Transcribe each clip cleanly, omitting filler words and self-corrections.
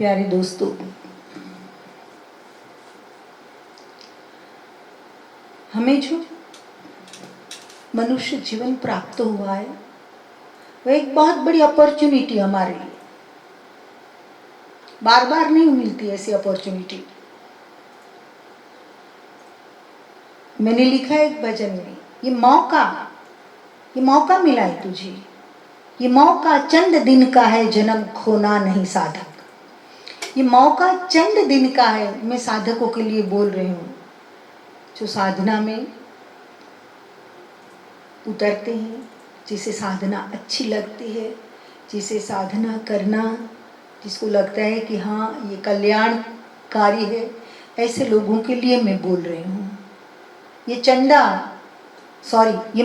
प्यारे दोस्तों, हमें जो मनुष्य जीवन प्राप्त हुआ है वह एक बहुत बड़ी अपॉर्चुनिटी हमारे लिए। बार बार नहीं मिलती ऐसी अपॉर्चुनिटी। मैंने लिखा है एक भजन में, ये मौका मिला है तुझे, ये मौका चंद दिन का है, जन्म खोना नहीं साधक। ये मौका चंद दिन का है। मैं साधकों के लिए बोल रही हूँ जो साधना में उतरते हैं, जिसे साधना अच्छी लगती है, जिसे साधना करना, जिसको लगता है कि हाँ ये कल्याणकारी है, ऐसे लोगों के लिए मैं बोल रही हूँ। ये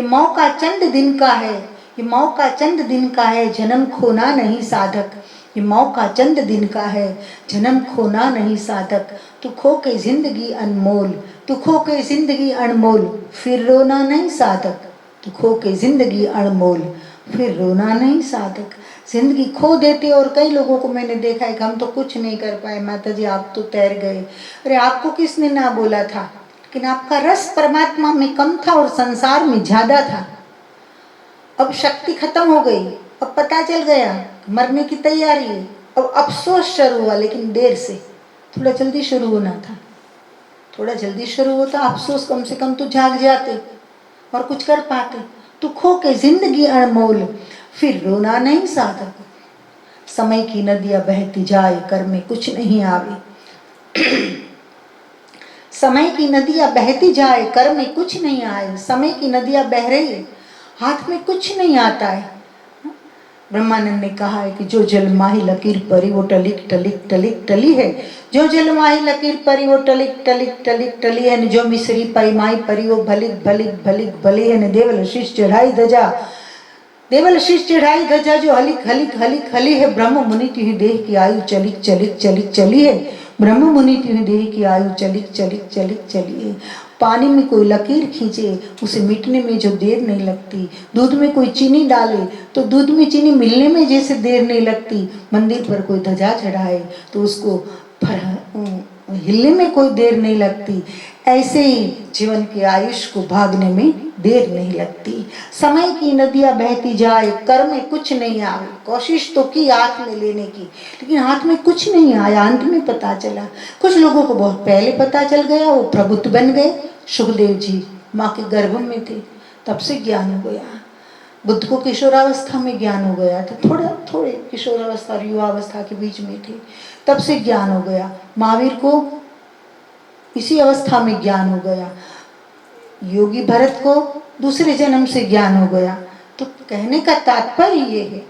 मौका चंद दिन का है, ये मौका चंद दिन का है, जन्म खोना नहीं साधक। ये मौका चंद दिन का है, जन्म खोना नहीं साधक। तू खो के जिंदगी अनमोल, तू खो के जिंदगी अनमोल, फिर रोना नहीं साधक। तू खो के जिंदगी अनमोल, फिर रोना नहीं साधक। जिंदगी खो देते। और कई लोगों को मैंने देखा है कि हम तो कुछ नहीं कर पाए, माता जी आप तो तैर गए। अरे आपको किसने ना बोला था, लेकिन आपका रस परमात्मा में कम था और संसार में ज्यादा था। अब शक्ति खत्म हो गई, अब पता चल गया मरने की तैयारी है। अब अफसोस शुरू हुआ, लेकिन देर से। थोड़ा जल्दी शुरू होना था, थोड़ा जल्दी शुरू होता, अफसोस कम से कम तो जाग जाते और कुछ कर पाते। तू खो के जिंदगी अनमोल, फिर रोना नहीं साधक। समय की नदियां बहती जाए, कर में कुछ नहीं आवे। समय की नदियां बहती जाए, कर में कुछ नहीं आए। समय की नदियां बह रही है, हाथ में कुछ नहीं आता है। ब्रह्मानंद ने कहा है कि जो जल माही लकीर परी वो टलिक टलिक टलिक टली है। जो जल माही लकीर परी वो टलिक टलिक टलिक टली है। जो मिश्री पाई माई परी वो भलिक भलिक भलिक भली है। देवल शीश चढ़ाई धजा, देवल शीश चढ़ाई धजा, जो हलिक हलिक हलिक हली है। ब्रह्म मुनि की देह की आयु चलिक चलिक चलिक चली है। ब्रह्म मुनि की देह की आयु चलिक चलिक चलिक चली है। पानी में कोई लकीर खींचे, उसे मिटने में जो देर नहीं लगती। दूध में कोई चीनी डाले तो दूध में चीनी मिलने में जैसे देर नहीं लगती। मंदिर पर कोई ध्वजा चढ़ाए तो उसको हिलने में कोई देर नहीं लगती। ऐसे ही जीवन की आयुष को भागने में देर नहीं लगती। समय की नदियां बहती जाए, कर में कुछ नहीं आवे। कोशिश तो की हाथ में लेने की, लेकिन हाथ में कुछ नहीं आया। अंत में पता चला, कुछ लोगों को बहुत पहले पता चल गया, वो प्रबुद्ध बन गए। सुखदेव जी माँ के गर्भ में थे, तब से ज्ञान हो गया। बुद्ध को किशोरावस्था में ज्ञान हो गया था, थोड़े किशोरावस्था और युवावस्था के बीच में थे, तब से ज्ञान हो गया। महावीर को इसी अवस्था में ज्ञान हो गया। योगी भरत को दूसरे जन्म से ज्ञान हो गया। तो कहने का तात्पर्य ये है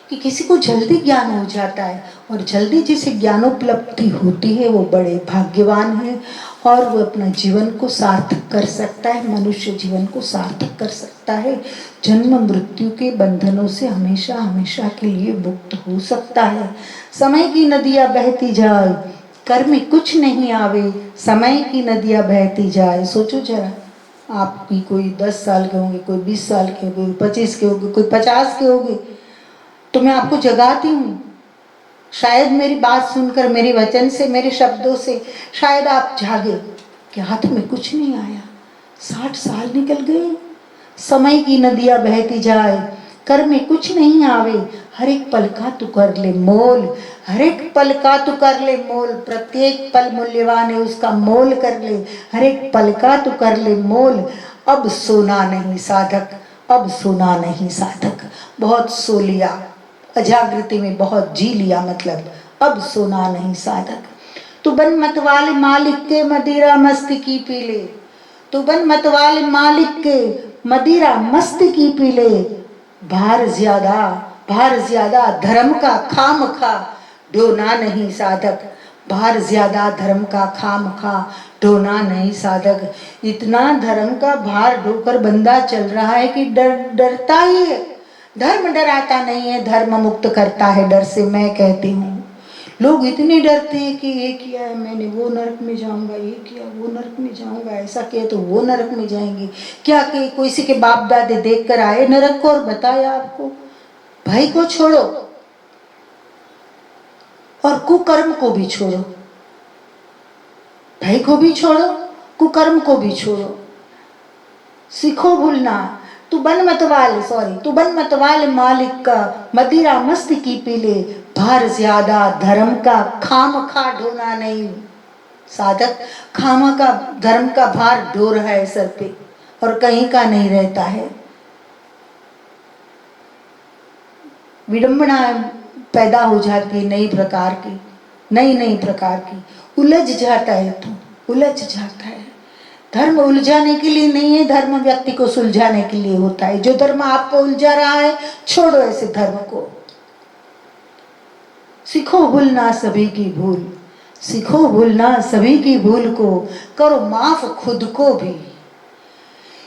कि किसी को जल्दी ज्ञान हो जाता है, और जल्दी जिसे ज्ञानोपलब्धि होती है वो बड़े भाग्यवान है, और वो अपना जीवन को सार्थक कर सकता है, मनुष्य जीवन को सार्थक कर सकता है। जन्म मृत्यु के बंधनों से हमेशा हमेशा के लिए मुक्त हो सकता है। समय की नदियां बहती जाए, कर में कुछ नहीं आवे। समय की नदियां बहती जाए। सोचो जरा, आपकी कोई 10 साल के होंगे, कोई 20 साल के होंगे, 25 के होंगे, कोई 50 के होंगे, तो मैं आपको जगाती हूँ। शायद मेरी बात सुनकर, मेरे वचन से, मेरे शब्दों से शायद आप जागे कि हाथ में कुछ नहीं आया। 60 साल निकल गए। समय की नदियां बहती जाए, कर में कुछ नहीं आवे। हर एक पल का तू कर ले मोल, हर एक पल का तू कर ले मोल। प्रत्येक पल मूल्यवान है, उसका मोल कर ले। हर एक पल का तू कर ले मोल। अब सोना नहीं साधक, अब सोना नहीं साधक। बहुत सो लिया, अजागृति में बहुत जी लिया, मतलब अब सोना नहीं साधक। तू बन मतवाले मालिक के, मदिरा मस्त की पी ले। तू बन मतवाले मालिक के, मदिरा मस्त की पी ले। भार ज्यादा धर्म का खाम खा, ढोना नहीं साधक। भार ज्यादा धर्म का खाम खा, ढोना नहीं साधक। इतना धर्म का भार ढोकर बंदा चल रहा है कि डरता ही है। धर्म डराता नहीं है, धर्म मुक्त करता है डर से। मैं कहती हूँ लोग इतने डरते हैं कि ये किया है मैंने, वो नरक में जाऊंगा, ये किया वो नरक में जाऊंगा, ऐसा किया तो वो नरक में जाएंगे। क्या कि किसी के बाप दादे देख कर आए नरक को और बताया आपको? भाई को छोड़ो, और कुकर्म को भी छोड़ो, भय को भी छोड़ो, कुकर्म को भी छोड़ो। सीखो भूलना। तू बन मतवाले मालिक का, मदिरा मस्त की पी ले, भार ज्यादा धर्म का खाम खा ढोना नहीं। साधक खामा का धर्म का भार ढो रहा है सर पे और कहीं का नहीं रहता है। विडंबना पैदा हो जाती है नई प्रकार की, उलझ जाता है, तू उलझ जाता है। धर्म उलझाने के लिए नहीं है, धर्म व्यक्ति को सुलझाने के लिए होता है। जो धर्म आपको उलझा रहा है, छोड़ो ऐसे धर्म को। सीखो भूलना सभी की भूल, सीखो भूलना सभी की भूल को, करो माफ खुद को भी।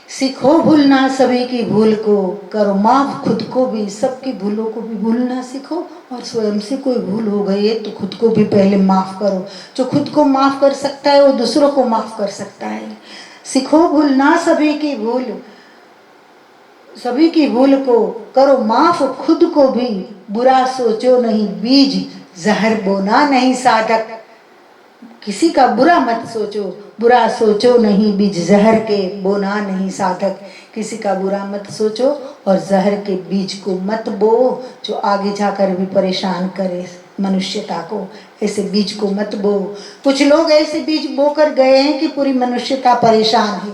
सीखो भूलना सभी की भूल को, करो माफ खुद को भी। सबकी भूलों को भी भूलना सीखो, और स्वयं से कोई भूल हो गई है तो खुद को भी पहले माफ करो। जो खुद को माफ कर सकता है वो दूसरों को माफ कर सकता है। सीखो भूलना सभी की भूल को, करो माफ खुद को भी। बुरा सोचो नहीं बीज जहर बोना नहीं साधक। किसी का बुरा मत सोचो, बुरा सोचो नहीं बीज जहर के बोना नहीं साधक। किसी का बुरा मत सोचो और जहर के बीज को मत बो, जो आगे जाकर भी परेशान करे मनुष्यता को। ऐसे बीज को मत बो। कुछ लोग ऐसे बीज बोकर गए हैं कि पूरी मनुष्यता परेशान है।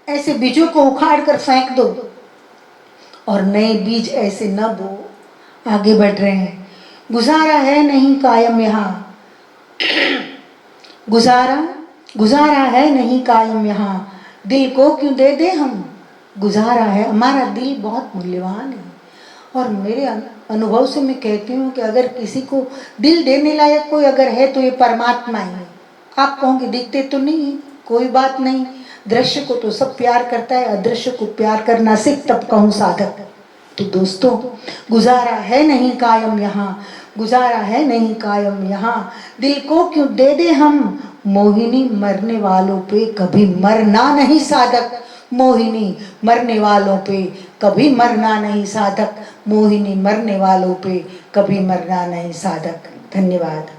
ऐसे बीजों को उखाड़ कर फेंक दो और नए बीज ऐसे न बो। आगे बढ़ रहे हैं। गुजारा है नहीं कायम यहाँ, गुजारा है नहीं कायम यहाँ, दिल को क्यों दे दे हम। गुजारा है, हमारा दिल बहुत मूल्यवान है। और मेरे अनुभव से मैं कहती हूँ कि अगर किसी को दिल देने लायक कोई अगर है तो ये परमात्मा ही है। आप कहोगे दिखते तो नहीं, कोई बात नहीं, दृश्य को तो सब प्यार करता है, अदृश्य को प्यार करना सीख तब कहूँ साधक। तो दोस्तों, गुजारा है नहीं कायम यहाँ, गुजारा है नहीं कायम यहाँ, दिल को क्यों दे दे हम। मोहिनी मरने वालों पे कभी मरना नहीं साधक। मोहिनी मरने वालों पे कभी मरना नहीं साधक। मोहिनी मरने वालों पे कभी मरना नहीं साधक। धन्यवाद।